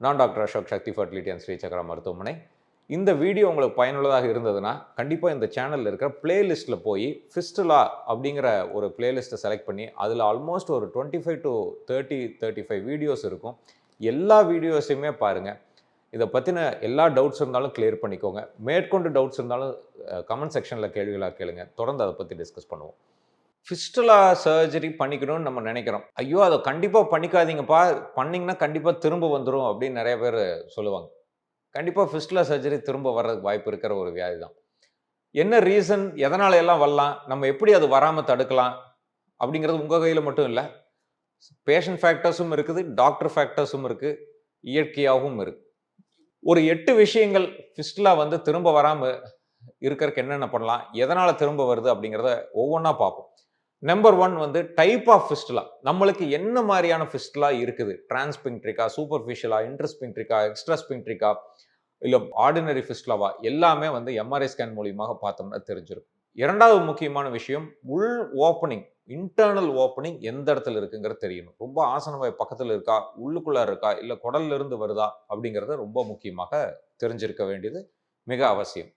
நான் doctor Ashok, Shakti fertility and Srichakra மருத்துவமனை. இந்த வீடியோ உங்களுக்கு பயனுள்ளதாக இருந்ததுன்னா, கண்டிப்பாக இந்த சேனலில் இருக்கிற பிளேலிஸ்ட்டில் போய் ஃபிஸ்டுலா அப்படிங்கிற ஒரு பிளேலிஸ்ட்டை செலக்ட் பண்ணி, அதில் ஆல்மோஸ்ட் ஒரு 25 to 30, 35 வீடியோஸ் இருக்கும். எல்லா வீடியோஸையுமே பாருங்கள். இதை பற்றின எல்லா டவுட்ஸ் இருந்தாலும் கிளியர் பண்ணிக்கோங்க. மேற்கொண்டு டவுட்ஸ் இருந்தாலும் கமெண்ட் செக்ஷனில் கேள்விகளாக கேளுங்க. தொடர்ந்து அதை பற்றி டிஸ்கஸ் பண்ணுவோம். ஃபிஸ்டுலா சர்ஜரி பண்ணிக்கணும்னு நம்ம நினைக்கிறோம். ஐயோ! அத கண்டிப்பா பண்ணிக்காதீங்கப்பா. பண்ணீங்கன்னா கண்டிப்பா திரும்ப வந்துரும் அப்படின்னு நெறைய பேரு சொல்லுவாங்க. கண்டிப்பா ஃபிஸ்டுலா சர்ஜரி திரும்ப வர்றதுக்கு வாய்ப்பு இருக்கிற ஒரு வியாதி தான். என்ன ரீசன்? எதனால எல்லாம் வரலாம்? நம்ம எப்படி அது வராம தடுக்கலாம்? அப்படிங்கிறது உங்க கையில மட்டும் இல்ல. பேஷண்ட் ஃபேக்டர்ஸும் இருக்குது, டாக்டர் ஃபேக்டர்ஸும் இருக்கு, இயற்கையாவும் இருக்கு. ஒரு 8 விஷயங்கள் ஃபிஸ்டுலா வந்து திரும்ப வராம இருக்கறக்கு என்னென்ன பண்ணலாம்? எதனால திரும்ப வருது? அப்படிங்கிறத ஒவ்வொன்னா பார்ப்போம். நம்பர் 1 வந்து டைப் ஆஃப் ஃபிஸ்டுலா. நம்மளுக்கு என்ன மாரியான ஃபிஸ்டுலா இருக்குது? டிரான்ஸ்பிங்ட்ரிக்கா, சூப்பர்ஃபிஷியலா, இன்ட்ரஸ்பிங்ட்ரிக்கா, எக்ஸ்ட்ராஸ்பிங்ட்ரிக்கா, இல்ல ஆர்டினரி ஃபிஸ்டுலாவா? எல்லாமே வந்து எம்ஆர்ஐ ஸ்கேன் மூலியமாக பார்த்தோம்னா தெரிஞ்சிரும். 2வது முக்கியமான விஷயம், உள் ஓப்பனிங், இன்டர்னல் ஓப்பனிங் எந்த இடத்துல இருக்குங்கிறது தெரியணும். ரொம்ப ஆசனவாய் பக்கத்துல இருக்கா? உள்ளுக்குள்ள இருக்கா? இல்ல குடல்ல இருந்து வருதா? அப்படிங்கிறத ரொம்ப முக்கியமாக தெரிஞ்சிருக்க வேண்டியது மிக அவசியம்.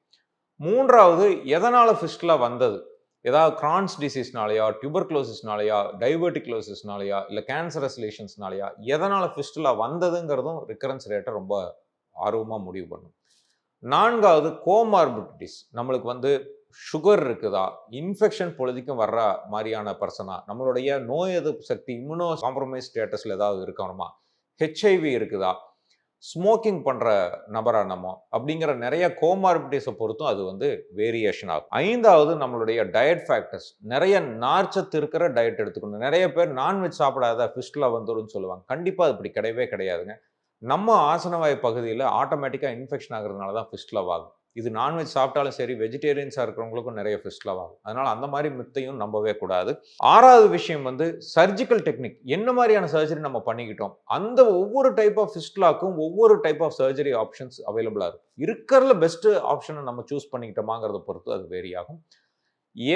3வது எதனால ஃபிஸ்டுலா வந்தது? ஏதாவது கிரான்ஸ் டிசீஸ்னாலயா, டியூபர்குலோசிஸ்னாலயா, டைவர்டிகுலோசிஸ்னாலயா, இல்ல கேன்சரஸ் லீஷன்ஸ்னாலயா, எதனால ஃபிஸ்டுலா வந்ததுங்கிறதும் ரிகரன்ஸ் ரேட்ட ரொம்ப ஆர்வமா முடிவு பண்ணும். 4வது கோமார்பிடிட்டிஸ். நம்மளுக்கு வந்து சுகர் இருக்குதா? இன்ஃபெக்ஷன் பொழுதிக்கும் வர்ற மாரியான பெர்சனா? நம்மளுடைய நோய் எதிர்ப்பு சக்தி இம்யூனோ காம்ப்ரமைஸ் ஸ்டேட்டஸ்ல ஏதாவது இருக்கணுமா? ஹெச்ஐவி இருக்குதா? ஸ்மோக்கிங் பண்ற நபரா நம்ம? அப்படிங்கிற நெறைய கோமார்பிடிட்டிஸ பொறுத்தும் அது வந்து வேரியேஷன் ஆகும். 5வது நம்மளுடைய டயட் ஃபேக்டர்ஸ். நெறைய நார்ச்சத்து இருக்கிற டயட் எடுத்துக்கணும். நெறைய பேர் நான்வெஜ் சாப்பிடாத ஃபிஸ்டுலா வந்துரும்னு சொல்லுவாங்க. கண்டிப்பா அது அப்படி கிடையவே கிடையாதுங்க. நம்ம ஆசனவாய் பகுதியில ஆட்டோமேட்டிக்கா இன்ஃபெக்ஷன் ஆகுறதுனால தான் ஃபிஸ்டுலா ஆகும். இது நான்வெஜ் சாப்பிட்டாலும் சரி, வெஜிடேரியன்ஸா இருக்கிறவங்களுக்கும் நெறைய ஃபிஸ்டுலா ஆகும். அதனால அந்த மாரி மித்தையும் நம்பவே கூடாது. 6வது விஷயம் வந்து சர்ஜிக்கல் டெக்னிக். என்ன மாரியான சர்ஜரி நம்ம பண்ணிக்கிட்டோம்? அந்த ஒவ்வொரு டைப் ஆஃப் ஃபிஸ்டுலாக்கும் ஒவ்வொரு டைப் ஆஃப் சர்ஜரி ஆப்ஷன்ஸ் அவைலபிளா இருக்கும். இருக்கிறதுல பெஸ்ட் ஆப்ஷன நம்ம சூஸ் பண்ணிக்கிட்டோமாங்கிறத பொறுத்து அது வேரி ஆகும்.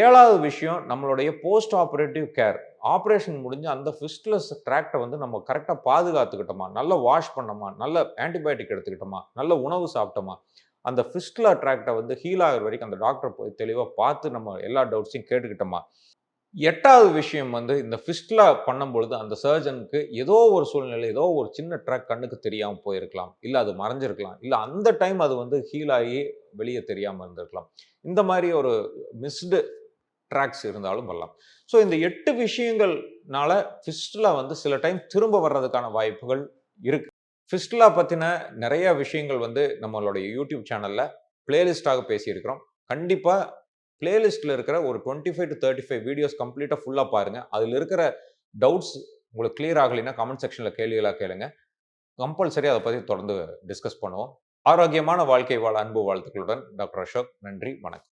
7வது விஷயம் நம்மளுடைய போஸ்ட் ஆப்பரேட்டிவ் கேர். ஆப்பரேஷன் முடிஞ்சு அந்த ஃபிஸ்டுலஸ் ட்ராக்ட்ட வந்து நம்ம கரெக்ட்டா பாதுகாத்துக்கிட்டோமா? நல்லா வாஷ் பண்ணோமா? நல்ல ஆன்டிபயோட்டிக் எடுத்துக்கிட்டோமா? நல்ல உணவு சாப்பிட்டோமா? அந்த ஃபிஸ்டுலா ட்ராக்ட்ட வந்து ஹீல் ஆகுற வரைக்கும் அந்த டாக்டர் போய் தெளிவா பார்த்து நம்ம எல்லா டவுட்ஸையும் கேட்டுக்கிட்டோமா? 8வது விஷயம் வந்து இந்த ஃபிஸ்டுலா பண்ணும்பொழுது அந்த சர்ஜனுக்கு ஏதோ ஒரு சூழ்நிலை, ஏதோ ஒரு சின்ன ட்ராக் கண்ணுக்கு தெரியாம போயிருக்கலாம். இல்ல அது மறைஞ்சிருக்கலாம். இல்ல அந்த டைம் அது வந்து ஹீல் ஆகி வெளிய தெரியாம இருந்திருக்கலாம். இந்த மாரி ஒரு மிஸ்டு ட்ராக்ஸ் இருந்தாலும் வரலாம். ஸோ இந்த 8 விஷயங்கள்னால ஃபிஸ்டுலா வந்து சில டைம் திரும்ப வர்றதுக்கான வாய்ப்புகள் இருக்கு. ஃபிஸ்டுலா பத்தின நெறைய விஷயங்கள் வந்து நம்மளுடைய யூடியூப் சேனல்ல பிளேலிஸ்ட்டாக பேசியிருக்கிறோம். கண்டிப்பா பிளேலிஸ்ட்ல இருக்கிற ஒரு 25 to 35 வீடியோஸ் கம்ப்ளீட்டா ஃபுல்லா பாருங்க. அதுல இருக்கிற டவுட்ஸ் உங்களுக்கு கிளியர் ஆகலைன்னா கமெண்ட் செக்ஷன்ல கேள்விகளா கேளுங்க. கம்பல்சரி அத பத்தி தொடர்ந்து டிஸ்கஸ் பண்ணுவோம். ஆரோக்கியமான வாழ்க்கை வாழ அன்பு வாழ்த்துக்களுடன் டாக்டர் அசோக். நன்றி, வணக்கம்.